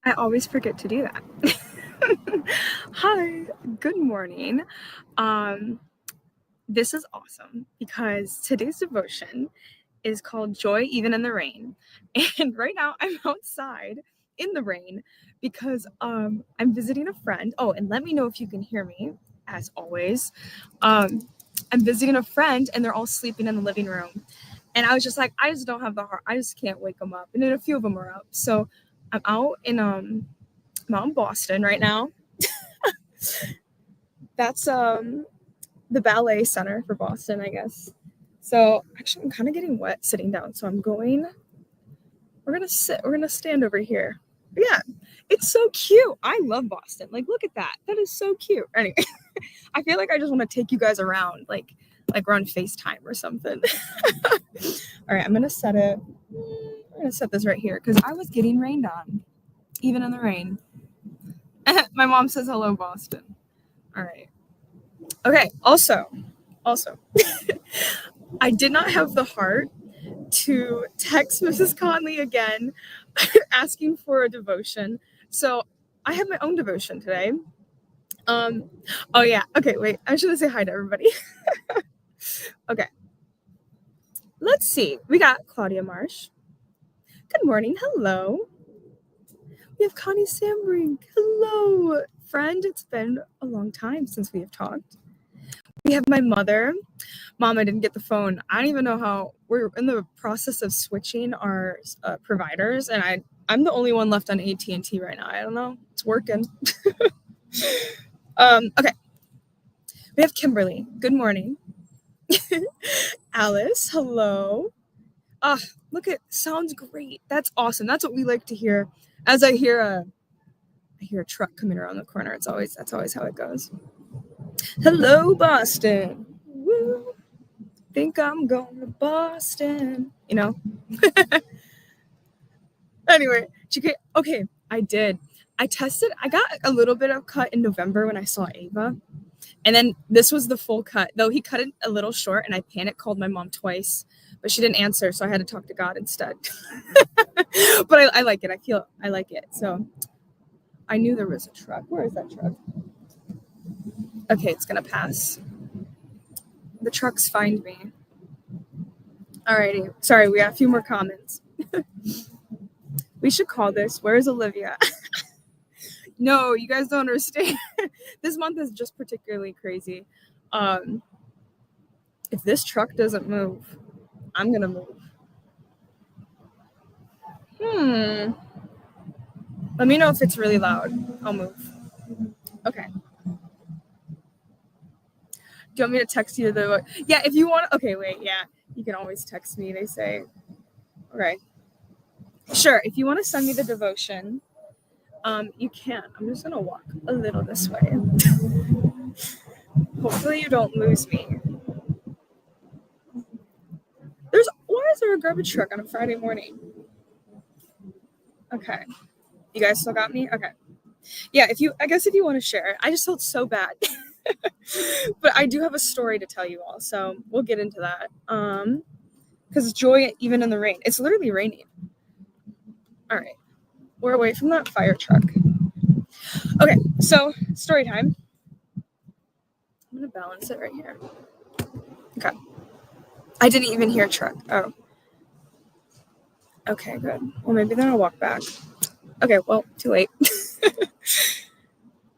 I always forget to do that. Hi, good morning. This is awesome because today's devotion is called Joy Even in the Rain. And right now I'm outside in the rain because I'm visiting a friend. Oh, and let me know if you can hear me, as always. I'm visiting a friend and they're all sleeping in the living room. And I was just like, I just don't have the heart. I just can't wake them up. And then a few of them are up. So I'm out in Boston right now. That's the ballet center for Boston, I guess. So actually I'm kind of getting wet sitting down. So we're gonna stand over here. But yeah, it's so cute. I love Boston. Like, look at that. That is so cute. Anyway, I feel like I just want to take you guys around, like we're on FaceTime or something. All right, I'm gonna set this right here because I was getting rained on, even in the rain. My mom says hello, Boston. All right. Okay. Also, I did not have the heart to text Mrs. Conley again asking for a devotion. So I have my own devotion today. Oh yeah. Okay, wait. I should say hi to everybody. Okay. Let's see. We got Claudia Marsh. Good morning. Hello. We have Connie Sambrink. Hello, friend. It's been a long time since we have talked. We have my mother. Mom, I didn't get the phone. I don't even know how. We're in the process of switching our providers, and I'm the only one left on AT&T right now. I don't know. It's working. Okay. We have Kimberly. Good morning. Alice. Hello. Look, it sounds great. That's awesome. That's what we like to hear. As I hear a truck coming around the corner. That's always how it goes. Hello, Boston. Woo. Think I'm going to Boston. You know. Anyway, okay, I did. I got a little bit of cut in November when I saw Ava. And then this was the full cut, though he cut it a little short, and I panic called my mom twice, but she didn't answer, so I had to talk to God instead. But I like it. I like it. So I knew there was a truck. Where is that truck? Okay, it's going to pass. The trucks find me. Alrighty. Sorry, we got a few more comments. We should call this, Where's Olivia? No, you guys don't understand. This month is just particularly crazy. If this truck doesn't move, I'm going to move. Let me know if it's really loud. I'll move. Okay. Do you want me to text you yeah, if you want, okay, wait, yeah. You can always text me, they say. Okay. Sure, if you want to send me the devotion, you can. I'm just gonna walk a little this way. Hopefully you don't lose me. Why is there a garbage truck on a Friday morning? Okay. You guys still got me? Okay. Yeah, I guess if you want to share it. I just felt so bad. But I do have a story to tell you all, so we'll get into that. Because joy even in the rain. It's literally raining. All right. We're away from that fire truck. Okay, so story time. I'm going to balance it right here. Okay. I didn't even hear truck. Oh. Okay, good. Well, maybe then I'll walk back. Okay, well, too late.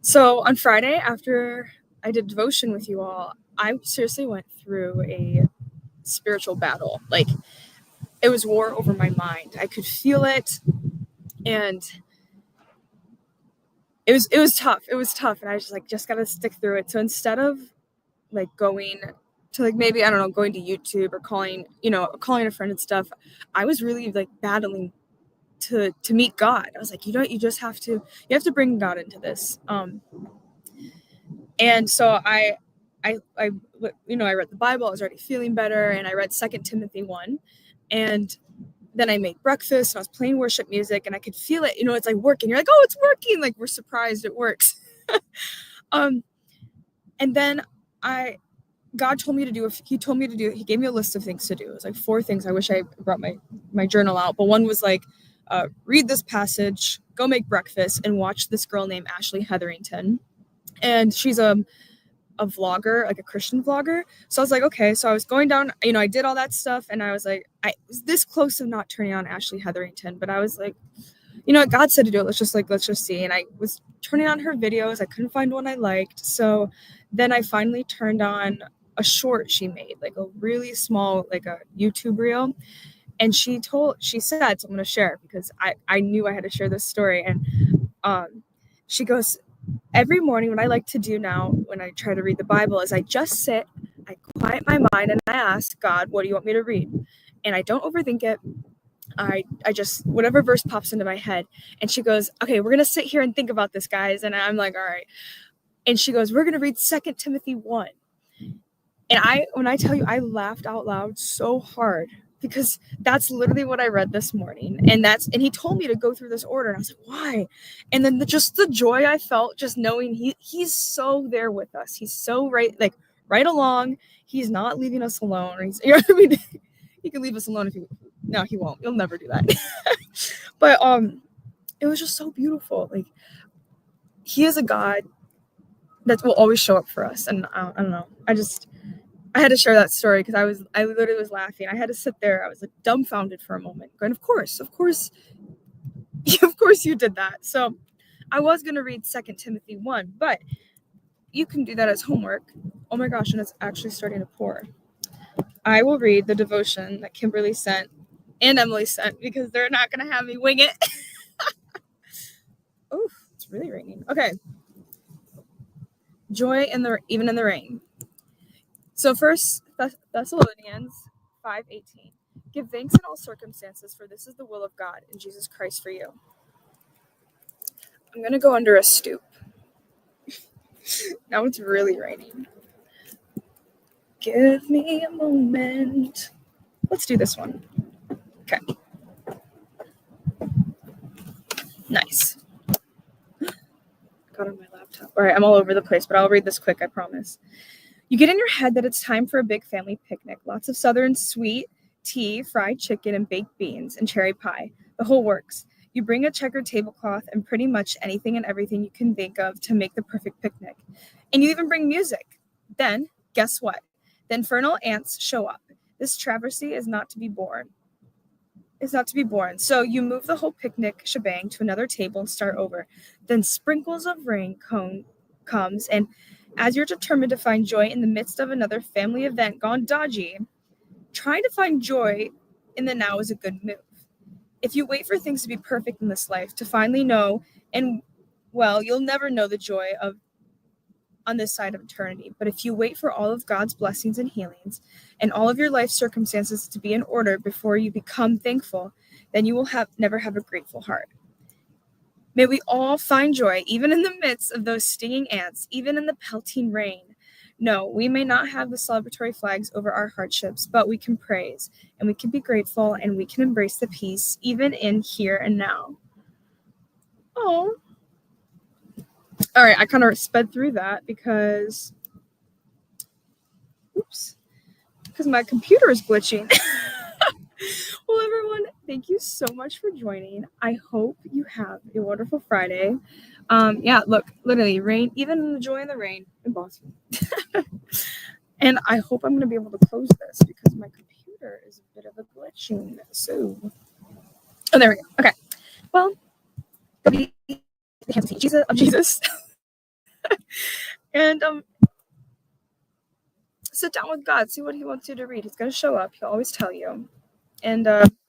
So on Friday, after I did devotion with you all, I seriously went through a spiritual battle. Like, it was war over my mind. I could feel it, and it was tough. It was tough, and I was just gotta stick through it. So instead of going to maybe, I don't know, going to YouTube or calling a friend and stuff, I was really battling to meet God. I was like, you have to bring God into this. And so I read the Bible. I was already feeling better, and I read 2 Timothy 1, and then I made breakfast and I was playing worship music, and I could feel it. It's working. You're like, oh, it's working. We're surprised it works. And then God told me to do. He gave me a list of things to do. It was 4 things. I wish I brought my journal out, but one was read this passage, go make breakfast, and watch this girl named Ashley Hetherington. And she's a vlogger, like a Christian vlogger. So I was like, okay. So I was going down, I did all that stuff, and I was like, I was this close of not turning on Ashley Hetherington, but I was like, God said to do it. Let's just see. And I was turning on her videos. I couldn't find one I liked. So then I finally turned on a short she made, like a really small, like a YouTube reel. And she said, so I'm going to share because I knew I had to share this story. And she goes, every morning, what I like to do now when I try to read the Bible is I just sit, I quiet my mind, and I ask God, what do you want me to read? And I don't overthink it. I just, whatever verse pops into my head. And she goes, okay, we're going to sit here and think about this, guys. And I'm like, all right. And she goes, we're going to read 2 Timothy 1. And when I tell you, I laughed out loud so hard because that's literally what I read this morning. And he told me to go through this order. And I was like, why? And then just the joy I felt just knowing he's so there with us. He's so right along. He's not leaving us alone. Or he's, you know what I mean? He can leave us alone if no, he won't. He'll never do that. But it was just so beautiful. Like, he is a God that will always show up for us. And I don't know. I had to share that story because I literally was laughing. I had to sit there. I was like dumbfounded for a moment. Going, of course you did that. So I was going to read 2 Timothy 1, but you can do that as homework. Oh my gosh, and it's actually starting to pour. I will read the devotion that Kimberly sent and Emily sent because they're not going to have me wing it. Oh, it's really raining. Okay. Joy even in the rain. So 1 Thessalonians 5:18. Give thanks in all circumstances, for this is the will of God in Jesus Christ for you. I'm going to go under a stoop. Now it's really raining. Give me a moment. Let's do this one. Okay. Nice. Got on my laptop. All right, I'm all over the place, but I'll read this quick, I promise. You get in your head that it's time for a big family picnic. Lots of Southern sweet tea, fried chicken, and baked beans, and cherry pie. The whole works. You bring a checkered tablecloth and pretty much anything and everything you can think of to make the perfect picnic. And you even bring music. Then, guess what? The infernal ants show up. This travesty is not to be borne. So you move the whole picnic shebang to another table and start over. Then sprinkles of rain comes, and as you're determined to find joy in the midst of another family event gone dodgy, trying to find joy in the now is a good move. If you wait for things to be perfect in this life, to finally know, you'll never know the joy of on this side of eternity. But if you wait for all of God's blessings and healings and all of your life circumstances to be in order before you become thankful, then you will never have a grateful heart. May we all find joy, even in the midst of those stinging ants, even in the pelting rain. No, we may not have the celebratory flags over our hardships, but we can praise and we can be grateful and we can embrace the peace even in here and now. Oh. All right, I kind of sped through that because my computer is glitching. Well, everyone, thank you so much for joining. I hope you have a wonderful Friday. Look, literally rain, even the joy in the rain in Boston. And I hope I'm going to be able to close this because my computer is a bit of a glitching. So, there we go. Okay. Well, be the hands of Jesus. And sit down with God, see what he wants you to read. He's going to show up. He'll always tell you. And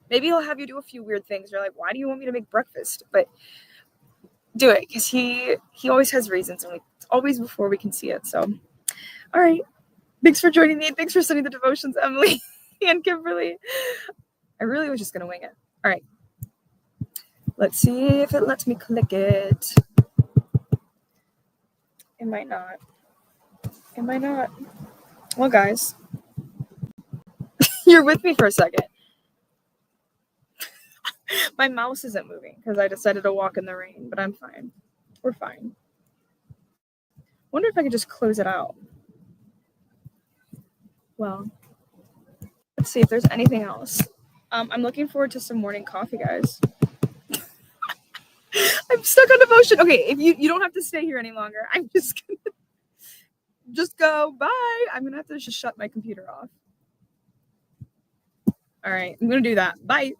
maybe he'll have you do a few weird things. You're like, why do you want me to make breakfast? But do it because he always has reasons, and it's always before we can see it. So, all right. Thanks for joining me. Thanks for sending the devotions, Emily and Kimberly. I really was just going to wing it. All right. Let's see if it lets me click it. It might not. Well, guys, you're with me for a second. My mouse isn't moving because I decided to walk in the rain, but I'm fine. We're fine. Wonder if I could just close it out. Well, let's see if there's anything else. I'm looking forward to some morning coffee, guys. stuck on devotion. Okay, if you don't have to stay here any longer. I'm just gonna just go. Bye. I'm gonna have to just shut my computer off. All right, I'm gonna do that. Bye.